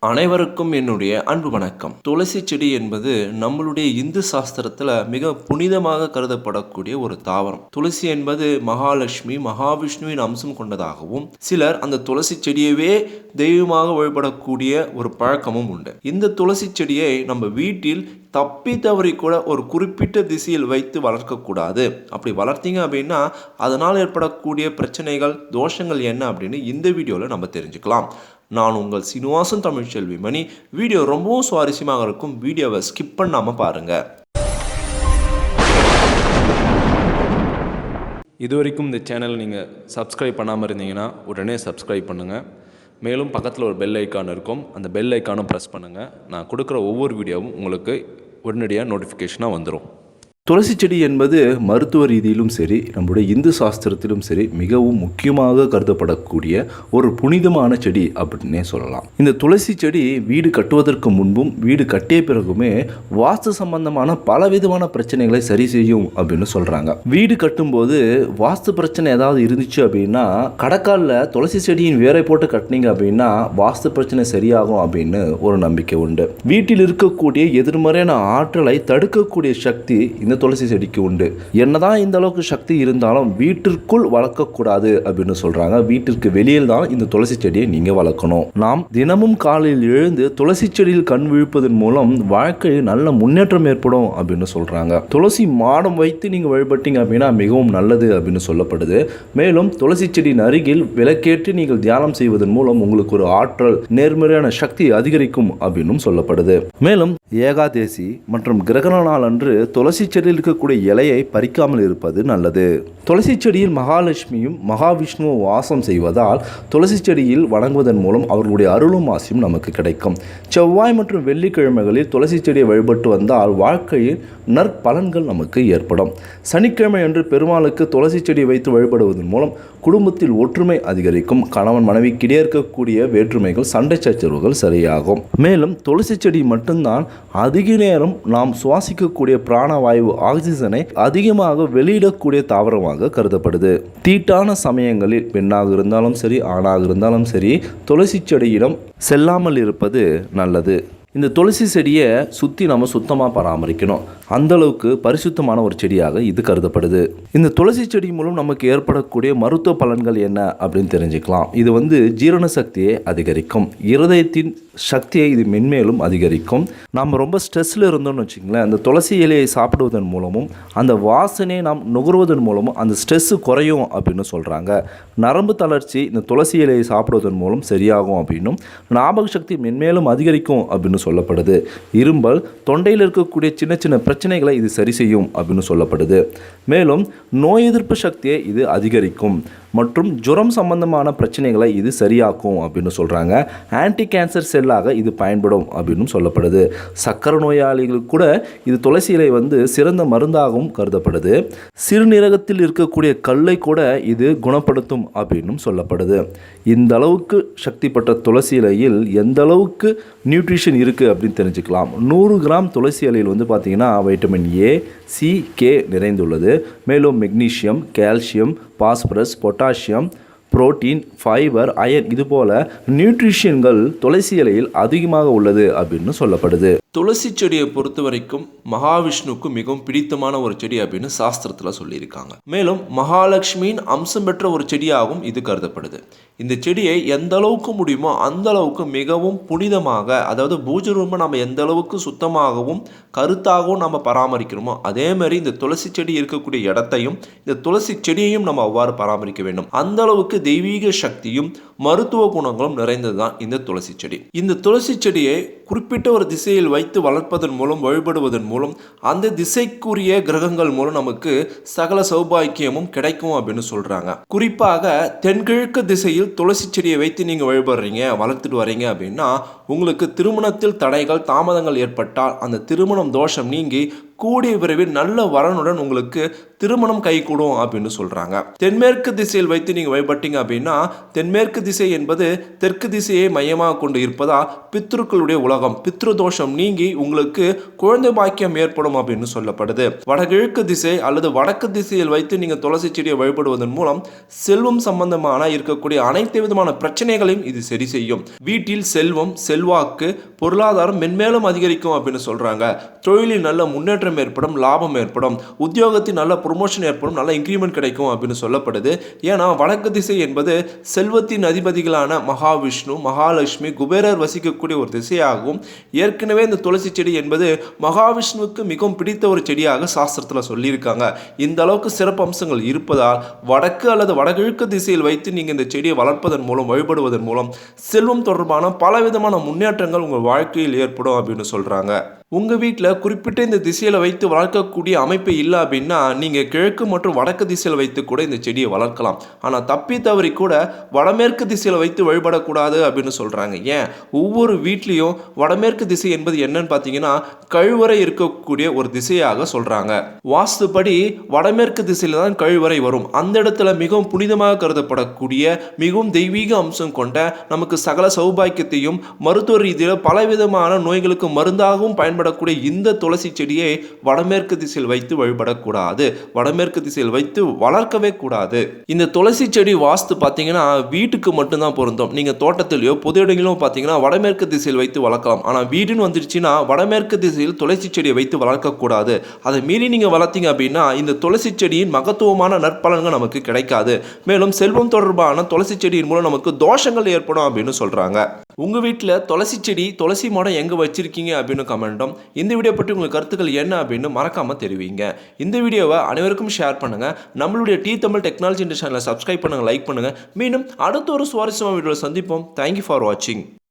அனைவருக்கும் என்னுடைய அன்பு வணக்கம். துளசி செடி என்பது நம்மளுடைய இந்து சாஸ்திரத்தில் மிக புனிதமாக கருதப்படக்கூடிய ஒரு தாவரம். துளசி என்பது மகாலட்சுமி மகாவிஷ்ணுவின் அம்சம் கொண்டதாகவும், சிலர் அந்த துளசி செடியவே தெய்வமாக வழிபடக்கூடிய ஒரு பழக்கமும் உண்டு. இந்த துளசி செடியை நம்ம வீட்டில் தப்பி தவறி கூட ஒரு குறிப்பிட்ட திசையில் வைத்து வளர்க்கக்கூடாது. அப்படி வளர்த்தீங்க அப்படின்னா அதனால் ஏற்படக்கூடிய பிரச்சனைகள், தோஷங்கள் என்ன அப்படின்னு இந்த வீடியோவில் நம்ம தெரிஞ்சுக்கலாம். நான் உங்கள் சீனிவாசன் தமிழ்ச்செல்வி மணி. வீடியோ ரொம்பவும் சுவாரஸ்யமாக இருக்கும். வீடியோவை ஸ்கிப் பண்ணாமல் பாருங்கள். இதுவரைக்கும் இந்த சேனல் நீங்கள் சப்ஸ்கிரைப் பண்ணாமல் இருந்தீங்கன்னா உடனே சப்ஸ்கிரைப் பண்ணுங்கள். மேலும் பக்கத்தில் ஒரு பெல் ஐக்கான் இருக்கும், அந்த பெல் ஐக்கானும் ப்ரெஸ் பண்ணுங்கள். நான் கொடுக்குற ஒவ்வொரு வீடியோவும் உங்களுக்கு உடனடியாக நோட்டிஃபிகேஷனாக வந்துடும். துளசி செடி என்பது மருத்துவ ரீதியிலும் சரி, நம்முடைய இந்து சாஸ்திரத்திலும் சரி மிகவும் முக்கியமாக கருதப்படக்கூடிய ஒரு புனிதமான செடி அப்படின்னே சொல்லலாம். இந்த துளசி செடி வீடு கட்டுவதற்கு முன்பும் வீடு கட்டிய பிறகுமே வாஸ்து சம்பந்தமான பலவிதமான பிரச்சனைகளை சரி செய்யும் அப்படின்னு சொல்றாங்க. வீடு கட்டும்போது வாஸ்து பிரச்சனை ஏதாவது இருந்துச்சு அப்படின்னா கடக்காலில் துளசி செடியின் வேரை போட்டு கட்டினீங்க அப்படின்னா வாஸ்து பிரச்சனை சரியாகும் அப்படின்னு ஒரு நம்பிக்கை உண்டு. வீட்டில் இருக்கக்கூடிய எதிர்மறையான ஆற்றலை தடுக்கக்கூடிய சக்தி இந்த துளசி செடிக்கு உண்டு. என்னதான் இந்த அளவுக்கு சக்தி இருந்தாலும் வீட்டிற்குள் வளர்க்கக்கூடாது அப்படின்னு சொல்றாங்க. வீட்டிற்கு வெளியில் தான் இந்த துளசி செடியை நீங்க வளர்க்கணும். நாம் தினமும் காலையில் எழுந்து துளசி செடியில் கண் விழிப்பதன் மூலம் வாழ்க்கையில் நல்ல முன்னேற்றம் ஏற்படும் அப்படின்னு சொல்றாங்க. துளசி மாடம் வைத்து நீங்க வழிபட்டீங்க அப்படின்னா மிகவும் நல்லது அப்படின்னு சொல்லப்படுது. மேலும் துளசி செடியின் அருகில் விளக்கேற்றி நீங்கள் தியானம் செய்வதன் மூலம் உங்களுக்கு ஒரு ஆற்றல், நேர்மறையான சக்தி அதிகரிக்கும் அப்படின்னு சொல்லப்படுது. மேலும் ஏகாதேசி மற்றும் கிரகண நாள் அன்று துளசி செடியில் இருக்கக்கூடிய இலையை பறிக்காமல் இருப்பது நல்லது. துளசி செடியில் மகாலட்சுமியும் மகாவிஷ்ணுவும் வாசம் செய்வதால் துளசி செடியில் வணங்குவதன் மூலம் அவர்களுடைய அருளும் ஆசியும் நமக்கு கிடைக்கும். செவ்வாய் மற்றும் வெள்ளிக்கிழமைகளில் துளசி செடியை வழிபட்டு வந்தால் வாழ்க்கையில் நற்பலன்கள் நமக்கு ஏற்படும். சனிக்கிழமை அன்று பெருமாளுக்கு துளசி செடியை வைத்து வழிபடுவதன் மூலம் குடும்பத்தில் ஒற்றுமை அதிகரிக்கும். கணவன் மனைவிக்கிடையே இருக்கக்கூடிய வேற்றுமைகள், சண்டை சச்சரவுகள் சரியாகும். மேலும் துளசி செடி மட்டும்தான் அதிக நேரம் நாம் சுவாசிக்கக்கூடிய பிராணவாயு ஆக்சிஜனை அதிகமாக வெளியிடக்கூடிய தாவரமாக கருதப்படுது. தீட்டான சமயங்களில் பெண்ணாக இருந்தாலும் சரி, ஆணாக இருந்தாலும் சரி, துளசி செடியிடம் செல்லாமல் இருப்பது நல்லது. இந்த துளசி செடியை சுற்றி நம்ம சுத்தமாக பராமரிக்கணும். அந்தளவுக்கு பரிசுத்தமான ஒரு செடியாக இது கருதப்படுது. இந்த துளசி செடி மூலம் நமக்கு ஏற்படக்கூடிய மருத்துவ பலன்கள் என்ன அப்படின்னு தெரிஞ்சுக்கலாம். இது ஜீரண சக்தியை அதிகரிக்கும். இருதயத்தின் சக்தியை இது மென்மேலும் அதிகரிக்கும். நாம் ரொம்ப ஸ்ட்ரெஸ்ஸில் இருந்தோம்னு வச்சுங்களேன், அந்த துளசி இலையை சாப்பிடுவதன் மூலமும் அந்த வாசனையை நாம் நுகர்வதன் மூலமும் அந்த ஸ்ட்ரெஸ்ஸு குறையும் அப்படின்னு சொல்கிறாங்க. நரம்பு தளர்ச்சி இந்த துளசி இலையை சாப்பிடுவதன் மூலம் சரியாகும் அப்படின்னும், ஞாபக சக்தி மென்மேலும் அதிகரிக்கும் அப்படின்னு சொல்லப்படுது. இரும்பல், தொண்டையில் இருக்கக்கூடிய சின்ன சின்ன பிரச்சனைகளை இது சரி செய்யும் அப்படின்னு சொல்லப்படுது. மேலும் நோய் எதிர்ப்பு சக்தியை இது அதிகரிக்கும் மற்றும் ஜுரம் சம்பந்தமான பிரச்சனைகளை இது சரியாக்கும் அப்படின்னு சொல்கிறாங்க. ஆன்டி கேன்சர் செல்லாக இது பயன்படும் அப்படின்னு சொல்லப்படுது. சக்கரை நோயாளிகளுக்கு கூட இது துளசி இலை சிறந்த மருந்தாகவும் கருதப்படுது. சிறுநீரகத்தில் இருக்கக்கூடிய கல்லை கூட இது குணப்படுத்தும் அப்படின்னு சொல்லப்படுது. இந்த அளவுக்கு சக்தி பெற்ற துளசி இலையில் எந்த அளவுக்கு நியூட்ரிஷன் இருக்குது அப்படின்னு தெரிஞ்சுக்கலாம். 100 கிராம் துளசி இலையில் பார்த்தீங்கன்னா வைட்டமின் ஏ, சி, கே நிறைந்துள்ளது. மேலும் magnesium, calcium, phosphorus, potassium, protein, fibre, iron இதுபோல நியூட்ரிஷன்கள் துளசி இலையில் அதிகமாக உள்ளது அப்படின்னு சொல்லப்படுது. துளசி செடியை பொறுத்த வரைக்கும் மகாவிஷ்ணுவுக்கு மிகவும் பிடித்தமான ஒரு செடி அப்படின்னு சாஸ்திரத்தில் சொல்லியிருக்காங்க. மேலும் மகாலட்சுமியின் அம்சம் பெற்ற ஒரு செடியாகவும் இது கருதப்படுது. இந்த செடியை எந்த அளவுக்கு முடியுமோ அந்த அளவுக்கு மிகவும் புனிதமாக, அதாவது பூஜை ரூமை நம்ம எந்த அளவுக்கு சுத்தமாகவும் கருத்தாகவும் நம்ம பராமரிக்கிறோமோ அதே மாதிரி இந்த துளசி செடி இருக்கக்கூடிய இடத்தையும் இந்த துளசி செடியையும் நம்ம அவ்வாறு பராமரிக்க வேண்டும். அந்த அளவுக்கு தெய்வீக சக்தியும் மருத்துவ குணங்களும் நிறைந்தது தான் இந்த துளசி செடி. இந்த துளசி செடியை குறிப்பிட்ட ஒரு திசையில் வைத்து வளர்ப்பதன் மூலம், வழிபடுவதன் மூலம் அந்த திசைக்குரிய கிரகங்கள் மூலம் நமக்கு சகல சௌபாக்கியமும் கிடைக்கும் அப்படின்னு சொல்றாங்க. குறிப்பாக தென்கிழக்கு திசையில் துளசி செடியை வைத்து நீங்க வழிபடுறீங்க, வளர்த்துட்டு வரீங்க அப்படின்னா உங்களுக்கு திருமணத்தில் தடைகள், தாமதங்கள் ஏற்பட்டால் அந்த திருமணம் தோஷம் நீங்கி கூடிய விரைவில் நல்ல வரனுடன் உங்களுக்கு திருமணம் கைகூடும் அப்படின்னு சொல்கிறாங்க. தென்மேற்கு திசையில் வைத்து நீங்கள் வழிபட்டீங்க அப்படின்னா, தென்மேற்கு திசை என்பது தெற்கு திசையை மையமாக கொண்டு இருப்பதால் பித்ருக்களுடைய உலகம், பித்ரு தோஷம் நீங்கி உங்களுக்கு குழந்தை பாக்கியம் ஏற்படும் அப்படின்னு சொல்லப்படுது. வடகிழக்கு திசை அல்லது வடக்கு திசையில் வைத்து நீங்கள் துளசி செடியை வழிபடுவதன் மூலம் செல்வம் சம்பந்தமான இருக்கக்கூடிய அனைத்து விதமான பிரச்சனைகளையும் இது சரி செய்யும். வீட்டில் செல்வம், செல்வாக்கு, பொருளாதாரம் மென்மேலும் அதிகரிக்கும் அப்படின்னு சொல்றாங்க. தொழிலில் நல்ல முன்னேற்றம் ஏற்படும், லாபம் ஏற்படும், உத்தியோகத்தில் நல்ல ப்ரொமோஷன் ஏற்படும், நல்ல இன்க்ரிமெண்ட் கிடைக்கும் அப்படின்னு சொல்லப்படுது. ஏன்னா வடக்கு திசை என்பது செல்வத்தின் அதிபதிகளான மகாவிஷ்ணு, மகாலட்சுமி, குபேரர் வசிக்கக்கூடிய ஒரு திசையாகவும், ஏற்கனவே இந்த துளசி செடி என்பது மகாவிஷ்ணுவுக்கு மிகவும் பிடித்த ஒரு செடியாக சாஸ்திரத்தில் சொல்லியிருக்காங்க. இந்த அளவுக்கு சிறப்பு அம்சங்கள் இருப்பதால் வடக்கு அல்லது வடகிழக்கு திசையில் வைத்து நீங்கள் இந்த செடியை வளர்ப்பதன் மூலம், வழிபடுவதன் மூலம் செல்வம் தொடர்பான பலவிதமான முன்னேற்றங்கள் உங்கள் வாழ்க்கையில் ஏற்படும் அப்படின்னு சொல்றாங்க. உங்கள் வீட்டில் குறிப்பிட்ட இந்த திசையில் வைத்து வளர்க்கக்கூடிய அமைப்பு இல்லை அப்படின்னா நீங்கள் கிழக்கு மற்றும் வடக்கு திசையில் வைத்து கூட இந்த செடியை வளர்க்கலாம். ஆனால் தப்பி தவறி கூட வடமேற்கு திசையில் வைத்து வழிபடக்கூடாது அப்படின்னு சொல்கிறாங்க. ஏன், ஒவ்வொரு வீட்லேயும் வடமேற்கு திசை என்பது என்னன்னு பார்த்தீங்கன்னா கழிவறை இருக்கக்கூடிய ஒரு திசையாக சொல்கிறாங்க. வாஸ்துப்படி வடமேற்கு திசையில் தான் கழிவறை வரும். அந்த இடத்துல மிகவும் புனிதமாக கருதப்படக்கூடிய மிகவும் தெய்வீக அம்சம் கொண்ட நமக்கு சகல சௌபாக்கியத்தையும் மருத்துவ ரீதியில் பலவிதமான நோய்களுக்கு மருந்தாகவும் பயன்படக்கூடிய இந்த துளசி செடியை வடமேற்கு திசையில் வைத்து வழிபடக்கூடாது, வடமேற்கு திசையில் வைத்து வளர்க்கவே கூடாது. இந்த துளசி செடி வாஸ்து பார்த்தீங்கன்னா வீட்டுக்கு மட்டும்தான் பொருந்தும். நீங்கள் தோட்டத்திலேயோ பொது இடங்களிலும் பார்த்தீங்கன்னா வடமேற்கு திசையில் வைத்து வளர்க்கலாம். ஆனால் வீடுன்னு வந்துடுச்சுன்னா வடமேற்கு திசையில் துளசி செடியை வைத்து வளர்க்கக்கூடாது. அதை மீறி நீங்கள் வளர்த்தீங்க அப்படின்னா இந்த துளசி செடியின் மகத்துவமான நற்பலன்கள் நமக்கு கிடைக்காது. மேலும் செல்வம் தொடர்பான துளசி செடியின் மூலம் நமக்கு தோஷங்கள் ஏற்படும் அப்படின்னு சொல்கிறாங்க. உங்கள் வீட்டில் துளசி செடி, துளசி மாடம் எங்கே வச்சிருக்கீங்க அப்படின்னு கமெண்ட்டும், இந்த வீடியோ பற்றி உங்களுக்கு கருத்துக்கள் என்ன அப்படின்னு மறக்காமல் தெரிவிங்க. இந்த வீடியோவை அனைவருக்கும் ஷேர் பண்ணுங்கள். நம்மளுடைய டி தமிழ் டெக்னாலஜி சேனலை சப்ஸ்கிரைப் பண்ணுங்கள், லைக் பண்ணுங்கள். மீண்டும் அடுத்த ஒரு சுவாரஸ்யமான வீடியோவில் சந்திப்போம். தேங்க்யூ ஃபார் வாட்சிங்.